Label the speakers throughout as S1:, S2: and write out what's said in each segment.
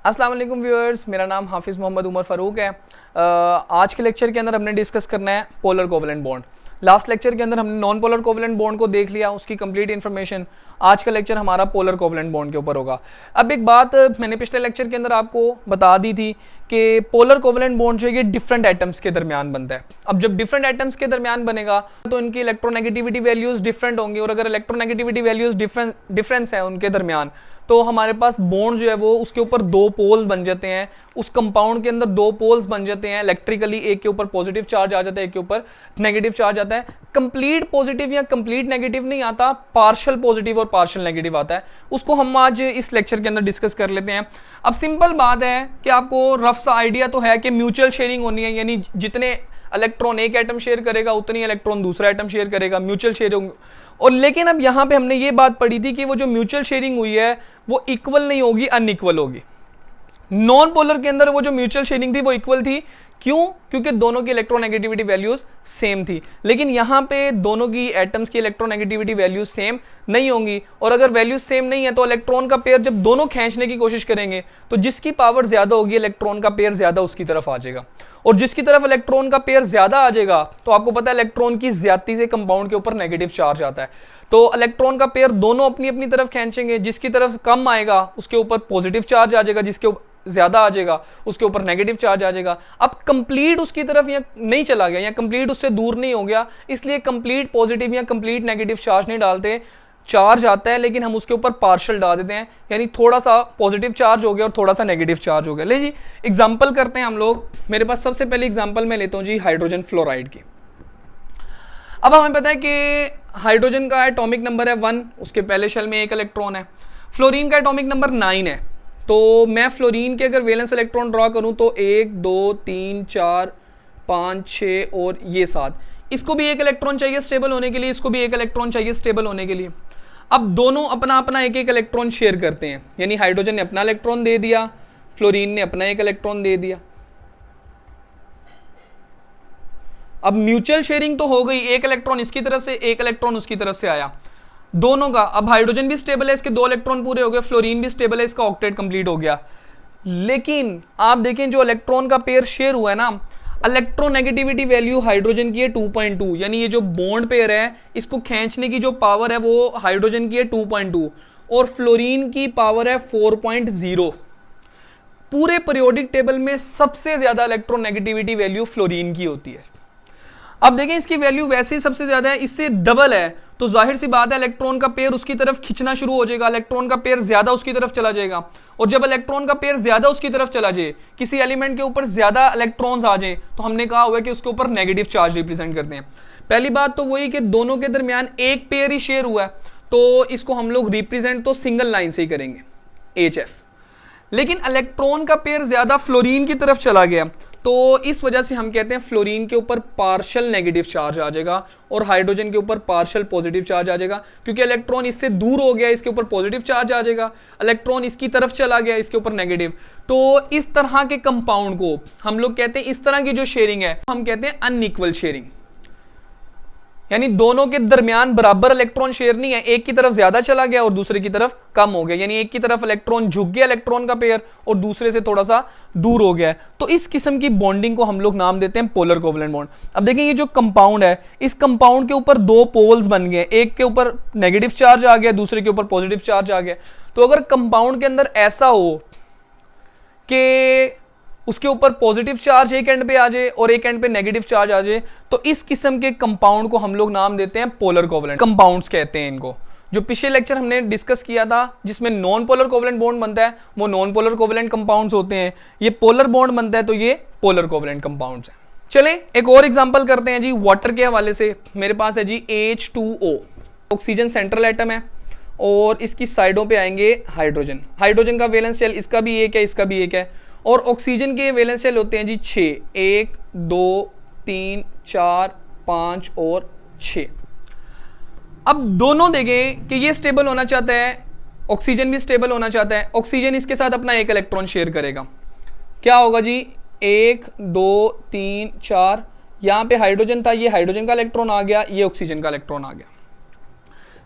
S1: अस्सलाम वालेकुम व्यूअर्स, मेरा नाम हाफिज़ मोहम्मद उमर फ़ारूक है। आज के लेक्चर के अंदर हमने डिस्कस करना है polar covalent bond. Last lecture के अंदर हमने नॉन पोलर कोवलेंट बॉन्ड को देख लिया, उसकी कंप्लीट इन्फॉर्मेशन। आज का लेक्चर हमारा पोलर कोवलेंट बॉन्ड के ऊपर होगा। अब एक बात मैंने पिछले लेक्चर के अंदर आपको बता दी थी कि पोलर कोवलेंट बॉन्ड जो है ये डिफरेंट एटम्स के दरमियान बनता है। अब जब डिफरेंट एटम्स के दरमियान बनेगा तो इनकी इलेक्ट्रोनेगेटिविटी वैल्यूज़ डिफरेंट होंगी, और अगर इलेक्ट्रोनेगेटिविटी वैल्यूज़ डिफरेंस है उनके दरमियान तो हमारे पास बॉन्ड जो है वो उसके ऊपर दो पोल्स बन जाते हैं। उस कंपाउंड के अंदर दो पोल्स बन जाते हैं इलेक्ट्रिकली, एक के ऊपर पॉजिटिव चार्ज आ जाता है, एक के ऊपर नेगेटिव चार्ज आता है। कंप्लीट पॉजिटिव या कंप्लीट नेगेटिव नहीं आता, पार्शियल पॉजिटिव और पार्शियल नेगेटिव आता है। उसको हम आज इस लेक्चर के अंदर डिस्कस कर लेते हैं। अब सिंपल बात है कि आपको रफ सा आइडिया तो है कि म्यूचुअल शेयरिंग होनी है, यानी जितने इलेक्ट्रॉन एक एटम शेयर करेगा उतनी इलेक्ट्रॉन दूसरा एटम शेयर करेगा, म्यूचुअल शेयरिंग। और लेकिन अब यहां पे हमने ये बात पढ़ी थी कि वो जो म्यूचुअल शेयरिंग हुई है वो इक्वल नहीं होगी, अनइक्वल होगी। नॉन पोलर के अंदर वो जो म्यूचुअल शेयरिंग थी वो इक्वल थी। क्यों? क्योंकि दोनों की इलेक्ट्रोनेगेटिविटी वैल्यूज सेम थी। लेकिन यहां पे दोनों की एटम्स की इलेक्ट्रोनेगेटिविटी वैल्यूज सेम नहीं होंगी, और अगर वैल्यूज सेम नहीं है तो इलेक्ट्रॉन का पेयर जब दोनों खींचने की कोशिश करेंगे तो जिसकी पावर ज्यादा होगी इलेक्ट्रॉन का पेयर ज्यादा उसकी तरफ आ जाएगा, और जिसकी तरफ इलेक्ट्रॉन का पेयर ज्यादा आ जाएगा तो आपको पता है इलेक्ट्रॉन की ज्यादती से कंपाउंड के ऊपर नेगेटिव चार्ज आता है। तो इलेक्ट्रॉन का पेयर दोनों अपनी अपनी तरफ खींचेंगे, जिसकी तरफ कम आएगा उसके ऊपर पॉजिटिव चार्ज आ जाएगा, जिसके ज्यादा आ जाएगा उसके ऊपर नेगेटिव चार्ज आ जाएगा। अब कंप्लीट उसकी तरफ या नहीं चला गया या कंप्लीट उससे दूर नहीं हो गया, इसलिए कंप्लीट पॉजिटिव या कंप्लीट नेगेटिव चार्ज नहीं डालते। चार्ज आता है लेकिन हम उसके ऊपर पार्शियल डाल देते हैं, यानी थोड़ा सा पॉजिटिव चार्ज हो गया और थोड़ा सा नेगेटिव चार्ज हो गया। ले जी एग्जांपल करते हैं हम लोग। मेरे पास सबसे पहले एग्जांपल मैं लेता हूं जी हाइड्रोजन फ्लोराइड की। अब हमें पता है कि हाइड्रोजन का एटॉमिक नंबर है 1, उसके पहले शेल में एक इलेक्ट्रॉन है। फ्लोरीन का एटॉमिक नंबर 9 है। तो मैं फ्लोरीन के अगर वैलेंस इलेक्ट्रॉन ड्रॉ करूं तो 1 2 3 4 5 6 और ये 7। इसको भी एक इलेक्ट्रॉन चाहिए स्टेबल होने के लिए, इसको भी एक इलेक्ट्रॉन चाहिए स्टेबल होने के लिए। अब दोनों अपना अपना एक एक इलेक्ट्रॉन शेयर करते हैं, यानी हाइड्रोजन ने अपना इलेक्ट्रॉन दे दिया, फ्लोरीन ने अपना एक इलेक्ट्रॉन दे दिया। अब म्यूचुअल शेयरिंग तो हो गई, एक इलेक्ट्रॉन इसकी तरफ से एक इलेक्ट्रॉन उसकी तरफ से आया दोनों का। अब हाइड्रोजन भी स्टेबल है, इसके 2 इलेक्ट्रॉन पूरे हो गए, फ्लोरीन भी स्टेबल है, इसका ऑक्टेट कंप्लीट हो गया। लेकिन आप देखें जो इलेक्ट्रॉन का पेयर शेयर हुआ है ना, इलेक्ट्रोनेगेटिविटी वैल्यू हाइड्रोजन की है 2.2, यानी ये जो बॉन्ड पेयर है इसको खींचने की जो पावर है वो हाइड्रोजन की है 2.2 और फ्लोरीन की पावर है 4.0। पूरे पीरियोडिक टेबल में सबसे ज्यादा इलेक्ट्रोनेगेटिविटी वैल्यू फ्लोरीन की होती है। अब देखें इसकी वैल्यू वैसे ही सबसे ज्यादा है, इससे डबल है, तो जाहिर सी बात है इलेक्ट्रॉन का पेयर उसकी तरफ खींचना शुरू हो जाएगा, इलेक्ट्रॉन का पेयर ज्यादा उसकी तरफ चला जाएगा। और जब इलेक्ट्रॉन का पेयर ज्यादा उसकी तरफ चला जाए, किसी एलिमेंट के ऊपर ज्यादा इलेक्ट्रॉन्स आ जाए, तो हमने कहा हुआ है कि उसके ऊपर नेगेटिव चार्ज रिप्रेजेंट करते हैं। पहली बात तो वही कि दोनों के दरमियान एक पेयर ही शेयर हुआ है, तो इसको हम लोग रिप्रेजेंट तो सिंगल लाइन से ही करेंगे HF। लेकिन इलेक्ट्रॉन का पेयर ज्यादा फ्लोरीन की तरफ चला गया, तो इस वजह से हम कहते हैं फ्लोरीन के ऊपर पार्शियल नेगेटिव चार्ज आ जाएगा और हाइड्रोजन के ऊपर पार्शियल पॉजिटिव चार्ज आ जाएगा, क्योंकि इलेक्ट्रॉन इससे दूर हो गया, इसके ऊपर पॉजिटिव चार्ज आ जाएगा, इलेक्ट्रॉन इसकी तरफ चला गया, इसके ऊपर नेगेटिव। तो इस तरह के कंपाउंड को हम लोग कहते हैं, इस तरह की जो शेयरिंग है हम कहते हैं अनइक्वल शेयरिंग, यानी दोनों के दरमियान बराबर इलेक्ट्रॉन शेयर नहीं है, एक की तरफ ज्यादा चला गया और दूसरे की तरफ कम हो गया, यानी एक की तरफ इलेक्ट्रॉन झुक गया इलेक्ट्रॉन का पेयर और दूसरे से थोड़ा सा दूर हो गया। तो इस किस्म की बॉन्डिंग को हम लोग नाम देते हैं पोलर कोवलेंट बॉन्ड। अब देखिए ये जो कंपाउंड है, इस कंपाउंड के ऊपर 2 पोल्स बन गए, एक के ऊपर नेगेटिव चार्ज आ गया, दूसरे के ऊपर पॉजिटिव चार्ज आ गया। तो अगर कंपाउंड के अंदर ऐसा हो कि उसके ऊपर पॉजिटिव चार्ज एक एंड पे आ जाए और एक एंड पे नेगेटिव चार्ज आ जाए, तो इस किस्म के कंपाउंड को हम लोग नाम देते हैं पोलर कोवलेंट कंपाउंड्स कहते हैं इनको। जो पिछले लेक्चर हमने डिस्कस किया था जिसमें नॉन पोलर कोवलेंट बॉन्ड बनता है वो नॉन पोलर कोवलेंट कंपाउंड्स होते हैं, ये पोलर बॉन्ड बनता है तो ये पोलर कोवलेंट कंपाउंड्स हैं। चलें एक और एग्जांपल करते हैं जी वाटर के हवाले से। मेरे पास है जी H2O, ऑक्सीजन सेंट्रल एटम है और इसकी साइडों पे आएंगे हाइड्रोजन। हाइड्रोजन का वैलेंस शेल इसका भी एक है, इसका भी एक है, और ऑक्सीजन के वैलेंस शेल होते हैं जी 6, 1 2 3 4 5 और 6। अब दोनों देखें कि ये स्टेबल होना चाहता है, ऑक्सीजन भी स्टेबल होना चाहता है, ऑक्सीजन इसके साथ अपना एक इलेक्ट्रॉन शेयर करेगा। क्या होगा जी 1 2 3 4, यहां पे हाइड्रोजन था, ये हाइड्रोजन का इलेक्ट्रॉन आ गया, ये ऑक्सीजन का इलेक्ट्रॉन आ गया।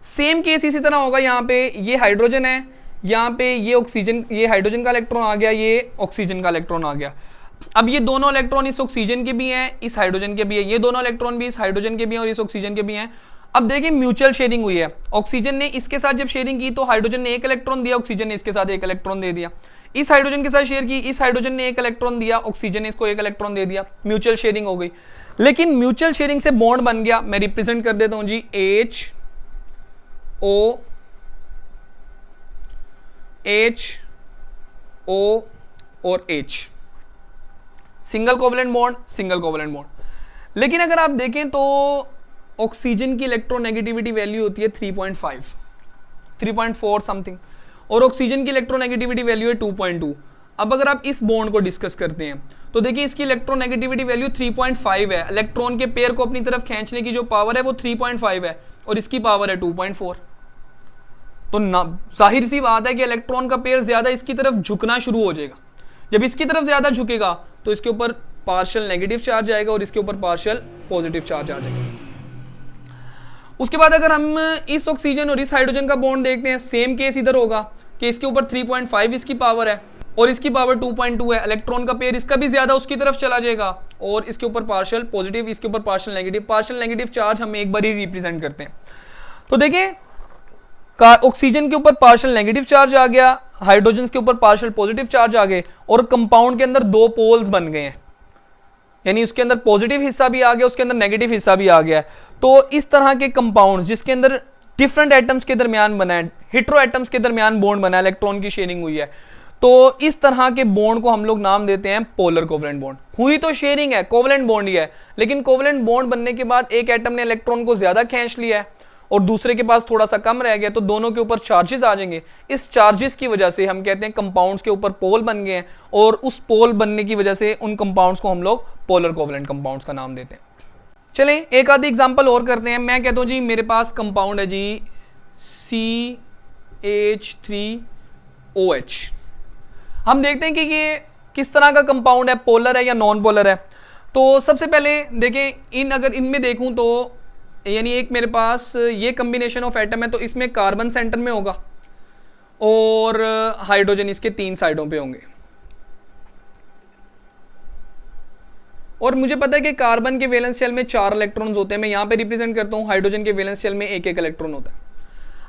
S1: सेम केस इसी तरह होगा, यहां पे ये हाइड्रोजन है, यहाँ पे ये ऑक्सीजन, ये हाइड्रोजन का इलेक्ट्रॉन आ गया, ये ऑक्सीजन का इलेक्ट्रॉन आ गया। अब ये दोनों इलेक्ट्रॉन इस ऑक्सीजन के भी हैं, इस हाइड्रोजन के भी है, ये दोनों इलेक्ट्रॉन भी इस हाइड्रोजन के भी हैं और इस ऑक्सीजन के भी हैं। अब देखिए म्यूचुअल शेयरिंग हुई है, ऑक्सीजन ने इसके साथ जब शेयरिंग की तो हाइड्रोजन ने एक इलेक्ट्रॉन दिया, ऑक्सीजन ने इसके साथ एक इलेक्ट्रॉन दे दिया। इस हाइड्रोजन के साथ शेयर की, इस हाइड्रोजन ने एक इलेक्ट्रॉन दिया, ऑक्सीजन ने इसको एक इलेक्ट्रॉन दे दिया, म्यूचुअल शेयरिंग हो गई। लेकिन म्यूचुअल शेयरिंग से बॉन्ड बन गया, मैं रिप्रेजेंट कर देता हूं जी HO और H, single covalent bond, single covalent bond. लेकिन अगर आप देखें तो ऑक्सीजन की इलेक्ट्रोनेगेटिविटी वैल्यू होती है 3.5, 3.4 समथिंग, और ऑक्सीजन की इलेक्ट्रोनेगेटिविटी वैल्यू है 2.2। अब अगर आप इस बॉन्ड को डिस्कस करते हैं तो देखिए इसकी इलेक्ट्रोनेगेटिविटी वैल्यू 3.5 है, इलेक्ट्रॉन के पेयर को अपनी तरफ खींचने की जो पावर है वो 3.5 है और इसकी पावर है 2.4। तो जाहिर सी बात है कि इलेक्ट्रॉन का पेयर ज्यादा इसकी तरफ झुकना शुरू हो जाएगा। जब इसकी तरफ ज्यादा झुकेगा तो इसके ऊपर पार्शियल नेगेटिव चार्ज आएगा और इसके ऊपर पार्शियल पॉजिटिव चार्ज आ जाएगा। उसके बाद अगर हम इस ऑक्सीजन और इस हाइड्रोजन का बॉन्ड देखते हैं, सेम केस इधर होगा कि इसके ऊपर 3.5 इसकी पावर है और इसकी पावर 2.2 है, इलेक्ट्रॉन का पेयर इसका भी ज्यादा उसकी तरफ चला जाएगा और इसके ऊपर पार्शियल पॉजिटिव, इसके ऊपर partial negative. Partial negative charge हम एक बार ही रिप्रेजेंट करते हैं। तो देखिए ऑक्सीजन के ऊपर पार्शियल नेगेटिव चार्ज आ गया, हाइड्रोजन के ऊपर पार्शियल पॉजिटिव चार्ज आ गए और कंपाउंड के अंदर दो पोल्स बन गए हैं, यानी उसके अंदर पॉजिटिव हिस्सा भी आ गया, उसके अंदर नेगेटिव हिस्सा भी आ गया है। तो इस तरह के कंपाउंड जिसके अंदर डिफरेंट एटम्स के दरमियान बना है, हेटेरो एटम्स के दरमियान बॉन्ड बना है, इलेक्ट्रॉन की शेयरिंग हुई है, तो इस तरह के बॉन्ड को हम लोग नाम देते हैं पोलर कोवेलेंट बॉन्ड। हुई तो शेयरिंग है, कोवेलेंट बॉन्ड ही है, लेकिन कोवेलेंट बॉन्ड बनने के बाद एक एटम ने इलेक्ट्रॉन को ज्यादा खींच लिया है और दूसरे के पास थोड़ा सा कम रह गया, तो दोनों के ऊपर चार्जेस आ जाएंगे। इस चार्जेस की वजह से हम कहते हैं कंपाउंड्स के ऊपर पोल बन गए हैं और उस पोल बनने की वजह से उन कंपाउंड्स को हम लोग पोलर कोवेलेंट कंपाउंड्स का नाम देते हैं। चलें एक आधी एग्जांपल और करते हैं। मैं कहता हूं जी मेरे पास कंपाउंड है जी CH3OH। हम देखते हैं कि ये किस तरह का कंपाउंड है, पोलर है या नॉन पोलर है। तो सबसे पहले देखें अगर इनमें देखूं तो यानी एक मेरे पास ये कॉम्बिनेशन ऑफ एटम है, तो इसमें कार्बन सेंटर में होगा और हाइड्रोजन इसके 3 साइडों पे होंगे। और मुझे पता है कि कार्बन के वैलेंस शेल में 4 इलेक्ट्रॉन्स होते हैं, मैं यहाँ पे रिप्रेजेंट करता हूँ, हाइड्रोजन के वैलेंस शेल में एक इलेक्ट्रॉन होता है।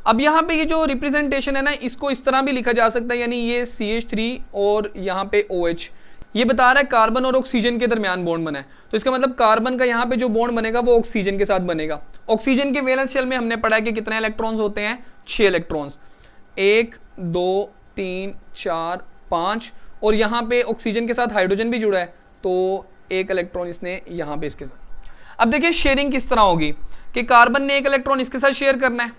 S1: अब यहाँ पे ये जो रिप्रेजेंटेशन है ना, इसको इस तरह भी लिखा जा सकता है, यानी ये CH3 और यहाँ पे OH, ये बता रहा है कार्बन और ऑक्सीजन के दरमियान बॉन्ड बना है। तो इसका मतलब कार्बन का यहाँ पे जो बॉन्ड बनेगा वो ऑक्सीजन के साथ बनेगा। ऑक्सीजन के वैलेंस शेल में हमने पढ़ा है कि कितने इलेक्ट्रॉन्स होते हैं, 6 इलेक्ट्रॉन्स, 1 2 3 4 5, और यहाँ पे ऑक्सीजन के साथ हाइड्रोजन भी जुड़ा है तो एक इलेक्ट्रॉन इसने यहाँ पे इसके साथ। अब देखिए शेयरिंग किस तरह होगी कि कार्बन ने एक इलेक्ट्रॉन इसके साथ शेयर करना है,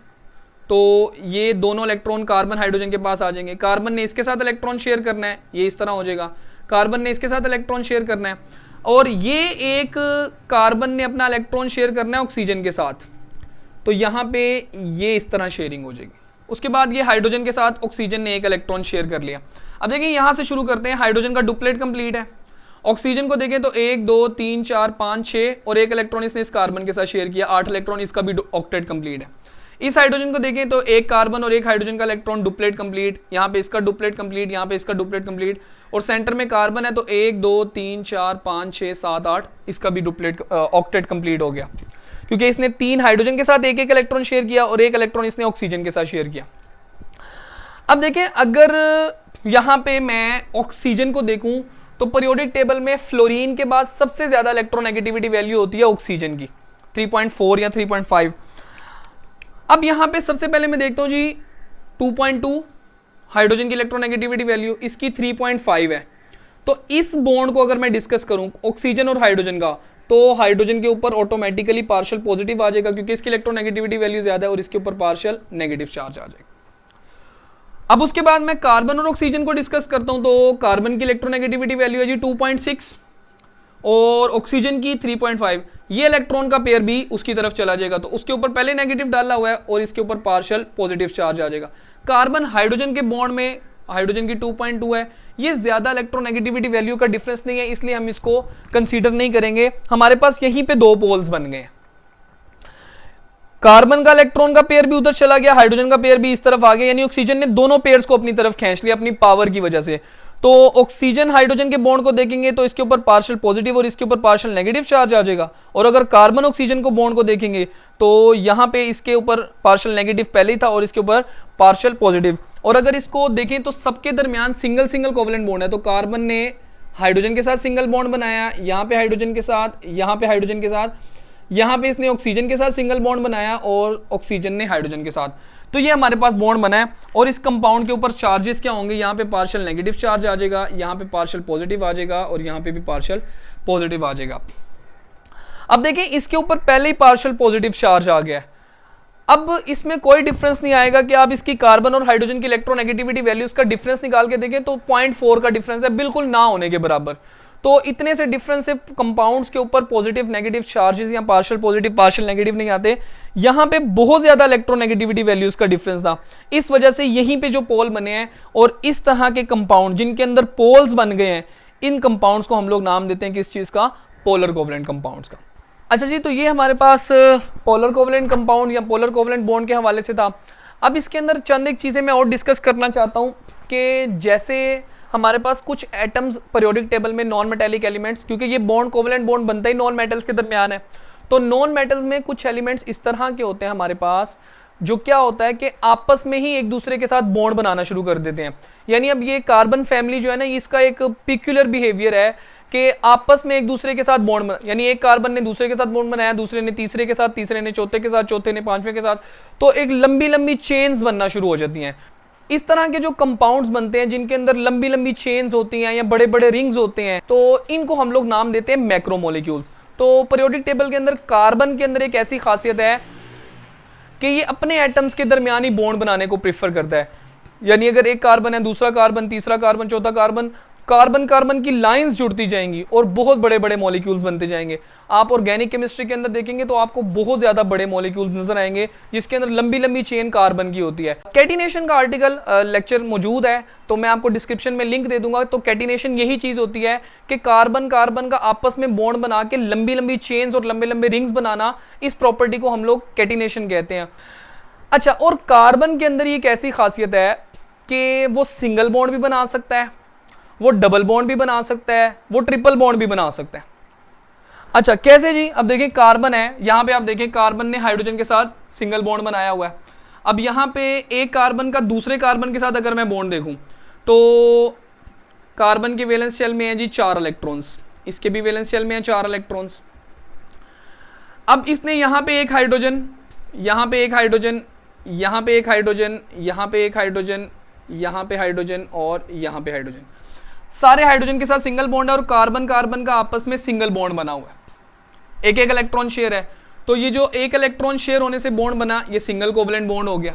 S1: तो ये दोनों इलेक्ट्रॉन कार्बन हाइड्रोजन के पास आ जाएंगे। कार्बन ने इसके साथ इलेक्ट्रॉन शेयर करना है, ये इस तरह हो जाएगा। कार्बन ने इसके साथ इलेक्ट्रॉन शेयर करना है और ये एक कार्बन ने अपना इलेक्ट्रॉन शेयर करना है ऑक्सीजन के साथ, तो यहाँ पे ये इस तरह शेयरिंग हो जाएगी। उसके बाद ये हाइड्रोजन के साथ ऑक्सीजन ने एक इलेक्ट्रॉन शेयर कर लिया। अब देखिए यहाँ से शुरू करते हैं, हाइड्रोजन का डुप्लेट कंप्लीट है। ऑक्सीजन को देखें तो 1 2 3 4 5 6 और एक इलेक्ट्रॉन इसने इस कार्बन के साथ शेयर किया, 8 इलेक्ट्रॉन, इसका भी ऑक्टेट कंप्लीट है। इस हाइड्रोजन को देखें तो एक कार्बन और एक हाइड्रोजन का इलेक्ट्रॉन डुप्लेट कंप्लीट, यहाँ पे इसका डुप्लेट कंप्लीट, यहाँ पे इसका डुप्लेट कंप्लीट, और सेंटर में कार्बन है तो 1 2 3 4 5 6 7 8, इसका भी डुप्लेट ऑक्टेट कंप्लीट हो गया, क्योंकि इसने 3 हाइड्रोजन के साथ एक इलेक्ट्रॉन शेयर किया और एक इलेक्ट्रॉन इसने ऑक्सीजन के साथ शेयर किया। अब देखें अगर यहाँ पे मैं ऑक्सीजन को देखूं तो पीरियोडिक टेबल में फ्लोरीन के बाद सबसे ज्यादा इलेक्ट्रोनेगेटिविटी वैल्यू होती है ऑक्सीजन की, 3.4 या 3.5। अब यहां पे सबसे पहले मैं देखता हूं जी 2.2 हाइड्रोजन की इलेक्ट्रोनेगेटिविटी वैल्यू, इसकी 3.5 है। तो इस बॉन्ड को अगर मैं डिस्कस करूं ऑक्सीजन और हाइड्रोजन का, तो हाइड्रोजन के ऊपर ऑटोमेटिकली पार्शियल पॉजिटिव आ जाएगा क्योंकि इसकी इलेक्ट्रोनेगेटिविटी वैल्यू ज्यादा है, और इसके ऊपर पार्शियल नेगेटिव चार्ज आ जाएगा। अब उसके बाद मैं कार्बन और ऑक्सीजन को डिस्कस करता हूं, तो कार्बन की इलेक्ट्रोनेगेटिविटी वैल्यू है जी 2.6 और ऑक्सीजन की 3.5। ये इलेक्ट्रॉन का पेयर भी उसकी तरफ चला जाएगा, तो उसके ऊपर पहले नेगेटिव डाला हुआ है और इसके ऊपर पार्शियल पॉजिटिव चार्ज आ जाएगा। कार्बन हाइड्रोजन के बॉन्ड में, हाइड्रोजन की 2.2 है, ये ज्यादा इलेक्ट्रोनेगेटिविटी वैल्यू का डिफरेंस नहीं है, इसलिए हम इसको कंसीडर नहीं करेंगे। हमारे पास यहीं पे 2 पोल्स बन गए हैं। कार्बन का इलेक्ट्रॉन का पेयर भी उधर चला गया, हाइड्रोजन का पेयर भी इस तरफ आ गया, यानी ऑक्सीजन ने दोनों पेयर्स को अपनी तरफ खींच लिया अपनी पावर की वजह से। तो ऑक्सीजन हाइड्रोजन के बॉन्ड को देखेंगे तो इसके ऊपर पार्शियल पॉजिटिव और इसके ऊपर पार्शियल नेगेटिव चार्ज आ जाएगा, और अगर कार्बन ऑक्सीजन को बॉन्ड को देखेंगे तो यहाँ पे इसके ऊपर पार्शियल नेगेटिव पहले ही था और इसके ऊपर पार्शियल पॉजिटिव। और अगर इसको देखें तो सबके दरमियान सिंगल सिंगल कोवेलेंट बॉन्ड है। तो कार्बन ने हाइड्रोजन के साथ सिंगल बॉन्ड बनाया, यहाँ पे हाइड्रोजन के साथ, यहाँ पे हाइड्रोजन के साथ, यहाँ पे इसने ऑक्सीजन के साथ सिंगल बॉन्ड बनाया और ऑक्सीजन ने हाइड्रोजन के साथ। तो ये हमारे पास बॉन्ड बना है। और इस कंपाउंड के ऊपर चार्जेस क्या होंगे, यहाँ पे पार्शियल नेगेटिव चार्ज आ जाएगा, यहाँ पे पार्शियल पॉजिटिव आ जाएगा और यहाँ पे भी पार्शियल पॉजिटिव आ जाएगा। अब देखें इसके ऊपर पहले ही पार्शियल पॉजिटिव चार्ज आ गया है। अब इसमें कोई डिफरेंस नहीं आएगा कि आप इसकी कार्बन और हाइड्रोजन की इलेक्ट्रोनेगेटिविटी वैल्यूज का डिफरेंस निकाल के देखें तो 0.4 का डिफरेंस है, बिल्कुल ना होने के बराबर। तो इतने से डिफरेंस से कंपाउंड्स के ऊपर पॉजिटिव नेगेटिव चार्जेस या पार्शियल पॉजिटिव पार्शियल नेगेटिव नहीं आते। यहां पे बहुत ज्यादा इलेक्ट्रोनेगेटिविटी वैल्यूज का डिफरेंस था, इस वजह से यहीं पे जो पोल बने हैं और इस तरह के कंपाउंड जिनके अंदर पोल्स बन गए हैं, इन कंपाउंड्स को हम लोग नाम देते हैं किस चीज का, पोलर कोवेलेंट कंपाउंड्स का। अच्छा जी, तो ये हमारे पास पोलर कोवेलेंट कंपाउंड या पोलर कोवेलेंट बॉन्ड के हवाले से था। अब इसके अंदर चंद एक चीजें मैं और डिस्कस करना चाहता हूं कि जैसे हमारे पास कुछ एटम्स पीरियोडिक टेबल में नॉन मेटेलिक एलिमेंट्स, क्योंकि ये बॉन्ड कोवेलेंट बॉन्ड बनता ही नॉन मेटल्स के दरमियान है, तो नॉन मेटल्स में कुछ एलिमेंट्स इस तरह के होते हैं हमारे पास, जो क्या होता है कि आपस में ही एक दूसरे के साथ बॉन्ड बनाना शुरू कर देते हैं। यानी अब ये कार्बन फैमिली जो है ना, इसका एक पिक्यूलर बिहेवियर है कि आपस में एक दूसरे के साथ बॉन्ड बना, यानी एक कार्बन ने दूसरे के साथ बॉन्ड बनाया, दूसरे ने तीसरे के साथ, तीसरे ने चौथे के साथ, चौथे ने पांचवें के साथ, तो एक लंबी लंबी चेन्स बनना शुरू हो जाती हैं। इस तरह के जो कंपाउंड्स बनते हैं जिनके अंदर लंबी लंबी चेन्स होती हैं या बड़े बड़े रिंग्स होते हैं, तो इनको हम लोग नाम देते हैं मैक्रोमोलिक्यूल्स। तो पीरियोडिक टेबल के अंदर कार्बन के अंदर एक ऐसी खासियत है कि ये अपने एटम्स के दरमियान ही बॉन्ड बनाने को प्रेफर करता है। यानी अगर एक कार्बन है, दूसरा कार्बन, तीसरा कार्बन, चौथा कार्बन, कार्बन कार्बन की लाइंस जुड़ती जाएंगी और बहुत बड़े बड़े मॉलिक्यूल्स बनते जाएंगे। आप ऑर्गेनिक केमिस्ट्री के अंदर देखेंगे तो आपको बहुत ज्यादा बड़े मॉलिक्यूल्स नजर आएंगे जिसके अंदर लंबी लंबी चेन कार्बन की होती है। कैटिनेशन का आर्टिकल लेक्चर मौजूद है, तो मैं आपको डिस्क्रिप्शन में लिंक दे दूंगा। तो कैटिनेशन यही चीज होती है कि कार्बन कार्बन का आपस में बॉन्ड बना के लंबी लंबी चेन्स और लंबे लंबे रिंग्स बनाना, इस प्रॉपर्टी को हम लोग कैटिनेशन कहते हैं। अच्छा, और कार्बन के अंदर एक ऐसी खासियत है कि वो सिंगल बॉन्ड भी बना सकता है, वो डबल बॉन्ड भी बना सकता है, वो ट्रिपल बॉन्ड भी बना सकता है। अच्छा, कैसे जी? अब देखिए कार्बन है, यहां पे आप देखिए कार्बन ने हाइड्रोजन के साथ सिंगल बॉन्ड बनाया हुआ है। अब यहां पे एक कार्बन का दूसरे कार्बन के साथ अगर मैं बॉन्ड देखूं तो कार्बन के वैलेंस शेल में है जी 4 इलेक्ट्रॉन्स, इसके भी वैलेंस शेल में है 4 इलेक्ट्रॉन्स। अब इसने यहां पे एक हाइड्रोजन, यहां पे एक हाइड्रोजन, यहां पे एक हाइड्रोजन, यहां पे एक हाइड्रोजन, यहां पे हाइड्रोजन और यहां पे हाइड्रोजन, सारे हाइड्रोजन के साथ सिंगल बॉन्ड है और कार्बन कार्बन का आपस में सिंगल बॉन्ड बना हुआ है, एक एक इलेक्ट्रॉन शेयर है। तो ये जो एक इलेक्ट्रॉन शेयर होने से बॉन्ड बना, ये सिंगल कोवेलेंट बॉन्ड हो गया।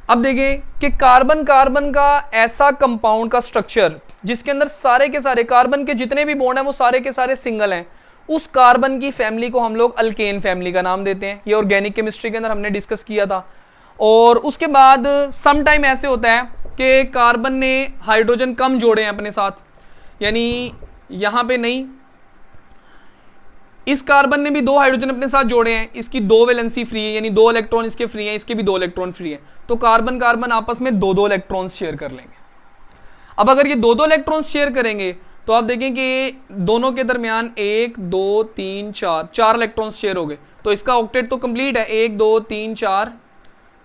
S1: अब देखें कि कार्बन कार्बन का ऐसा कंपाउंड का स्ट्रक्चर जिसके अंदर सारे के सारे कार्बन के जितने भी बॉन्ड हैं वो सारे के सारे सिंगल हैं, उस कार्बन की फैमिली को हम लोग अल्केन फैमिली का नाम देते हैं। ये ऑर्गेनिक केमिस्ट्री के अंदर हमने डिस्कस किया था। और उसके बाद सम टाइम ऐसे होता है कि कार्बन ने हाइड्रोजन कम जोड़े हैं अपने साथ, यानी यहां पे नहीं, इस कार्बन ने भी 2 हाइड्रोजन अपने साथ जोड़े हैं, इसकी 2 वैलेंसी फ्री है, यानी 2 इलेक्ट्रॉन इसके फ्री हैं, इसके भी 2 इलेक्ट्रॉन फ्री है। तो कार्बन कार्बन आपस में 2-2 इलेक्ट्रॉन्स शेयर कर लेंगे। अब अगर ये 2-2 इलेक्ट्रॉन्स शेयर करेंगे तो आप देखें कि दोनों के दरमियान 1 2 3 4 इलेक्ट्रॉन्स शेयर हो गए। तो इसका ऑक्टेट तो कंप्लीट है, 1 2 3 4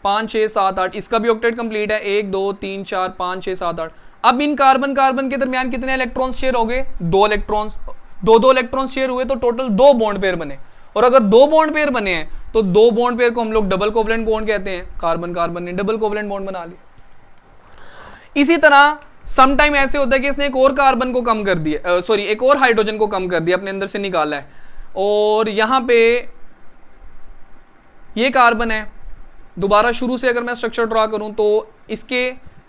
S1: 5 6 7 8, इसका भी ऑक्टेट कंप्लीट है, 1 2 3 4 5 6 7 8। अब इन कार्बन कार्बन के दरमियान कितने इलेक्ट्रॉन्स शेयर हो गए? 2 इलेक्ट्रॉन्स, 2-2 इलेक्ट्रॉन्स शेयर हुए तो टोटल 2 बॉन्ड पेयर बने। और अगर 2 बॉन्ड पेयर बने हैं तो 2 बॉन्ड पेयर को हम लोग डबल कोवेलेंट बॉन्ड कहते हैं। कार्बन कार्बन ने डबल कोवेलेंट बॉन्ड बना लिया। इसी तरह सम टाइम ऐसे होता है कि इसने एक और कार्बन को कम कर दिया, एक और हाइड्रोजन को कम कर दिया, अपने अंदर से निकाला है, और यहां पे ये कार्बन है। दोबारा शुरू से अगर मैं स्ट्रक्चर ड्रा करूं तो इसके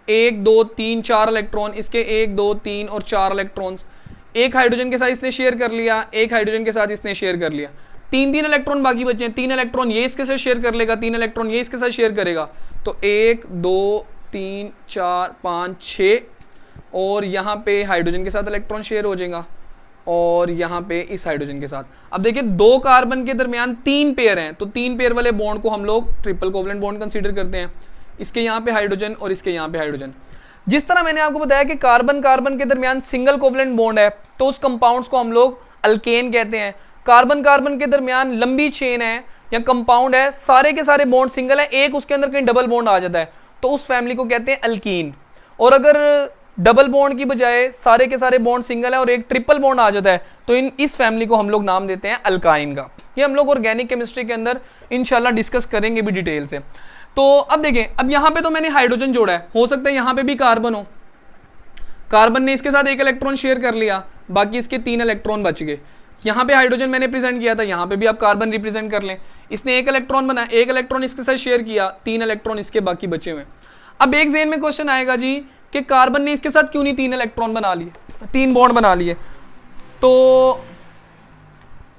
S1: 1 2 3 4 इलेक्ट्रॉन, इसके 1 2 3 और 4 इलेक्ट्रॉन्स, एक हाइड्रोजन के साथ इसने शेयर कर लिया, एक हाइड्रोजन के साथ इसने शेयर कर लिया, 3-3 इलेक्ट्रॉन बाकी बचे हैं। 3 इलेक्ट्रॉन ये इसके साथ शेयर कर लेगा, 3 इलेक्ट्रॉन ये इसके साथ शेयर करेगा। तो 1 2 3 4 5 6, और यहाँ पे हाइड्रोजन के साथ इलेक्ट्रॉन शेयर हो जाएगा, और यहाँ पे इस हाइड्रोजन के साथ। अब देखिए 2 कार्बन के दरमियान 3 पेयर हैं, तो 3 पेयर वाले बॉन्ड को हम लोग ट्रिपल कोवलेंट बॉन्ड कंसीडर करते हैं। इसके यहाँ पे हाइड्रोजन और इसके यहाँ पे हाइड्रोजन। जिस तरह मैंने आपको बताया कि कार्बन कार्बन के दरमियान सिंगल कोवलेंट बॉन्ड है, तो उस कंपाउंड्स को हम लोग अल्केन कहते हैं। कार्बन कार्बन के दरमियान लंबी चेन है या कंपाउंड है, सारे के सारे बॉन्ड सिंगल है, एक उसके अंदर कहीं डबल बॉन्ड आ जाता है, तो उस फैमिली को कहते हैं अल्कीन। और अगर डबल बॉन्ड की बजाय सारे के सारे बॉन्ड सिंगल है और एक ट्रिपल बॉन्ड आ जाता है, तो इस फैमिली को हम लोग नाम देते हैं अल्काइन का। ये हम लोग ऑर्गेनिक केमिस्ट्री के अंदर इंशाल्लाह डिस्कस करेंगे भी डिटेल से। तो अब देखें, अब यहाँ पे तो मैंने हाइड्रोजन जोड़ा है, हो सकता है यहाँ पे भी कार्बन हो, कार्बन ने इसके साथ एक इलेक्ट्रॉन शेयर कर लिया, बाकी इसके 3 इलेक्ट्रॉन बच गए। यहाँ पे हाइड्रोजन मैंने प्रेजेंट किया था, यहाँ पे भी आप कार्बन रिप्रेजेंट कर लें, इसने एक इलेक्ट्रॉन बनाया, एक इलेक्ट्रॉन इसके साथ शेयर किया, 3 इलेक्ट्रॉन इसके बाकी बचे हुए। अब एक ज़हन में क्वेश्चन आएगा जी कि कार्बन ने इसके साथ क्यों नहीं 3 इलेक्ट्रॉन बना लिए, 3 बॉन्ड बना लिए। तो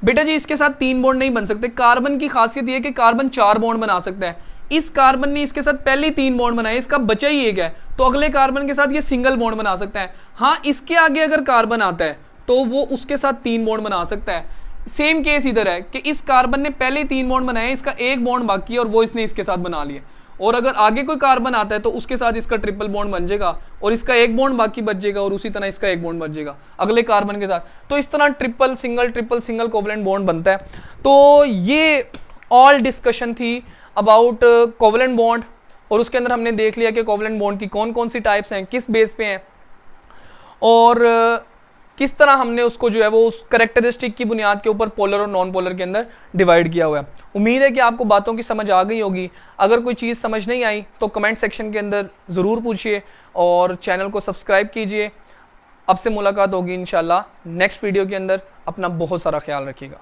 S1: बेटा जी इसके साथ 3 बॉन्ड नहीं बन सकते। कार्बन की खासियत यह है कि कार्बन 4 बॉन्ड बना सकता है। इस कार्बन ने इसके साथ पहले 3 बॉन्ड बनाए, इसका बचा ही एक है, तो अगले कार्बन के साथ ये सिंगल बॉन्ड बना सकता है। हाँ, इसके आगे अगर कार्बन आता है तो वो उसके साथ 3 बॉन्ड बना सकता है। सेम केस इधर है कि इस कार्बन ने पहले 3 बॉन्ड बनाए, इसका एक बॉन्ड बाकी है और वो इसने इसके साथ बना लिया। और अगर आगे कोई कार्बन आता है तो उसके साथ इसका ट्रिपल बॉन्ड बन जाएगा और इसका एक बॉन्ड बाकी बच जाएगा और उसी तरह इसका एक बॉन्ड बच जाएगा अगले कार्बन के साथ। तो इस तरह ट्रिपल सिंगल कोवलेंट बॉन्ड बनता है। तो ये ऑल डिस्कशन थी अबाउट कोवलेंट बॉन्ड, और उसके अंदर हमने देख लिया कि कोवलेंट बॉन्ड की कौन कौन सी टाइप्स हैं, किस बेस पे हैं, और किस तरह हमने उसको जो है वो उस करेक्टरिस्टिक की बुनियाद के ऊपर पोलर और नॉन पोलर के अंदर डिवाइड किया हुआ है। उम्मीद है कि आपको बातों की समझ आ गई होगी। अगर कोई चीज़ समझ नहीं आई तो कमेंट सेक्शन के अंदर ज़रूर पूछिए और चैनल को सब्सक्राइब कीजिए। अब से मुलाकात होगी इंशाल्लाह नेक्स्ट वीडियो के अंदर। अपना बहुत सारा ख्याल रखिएगा।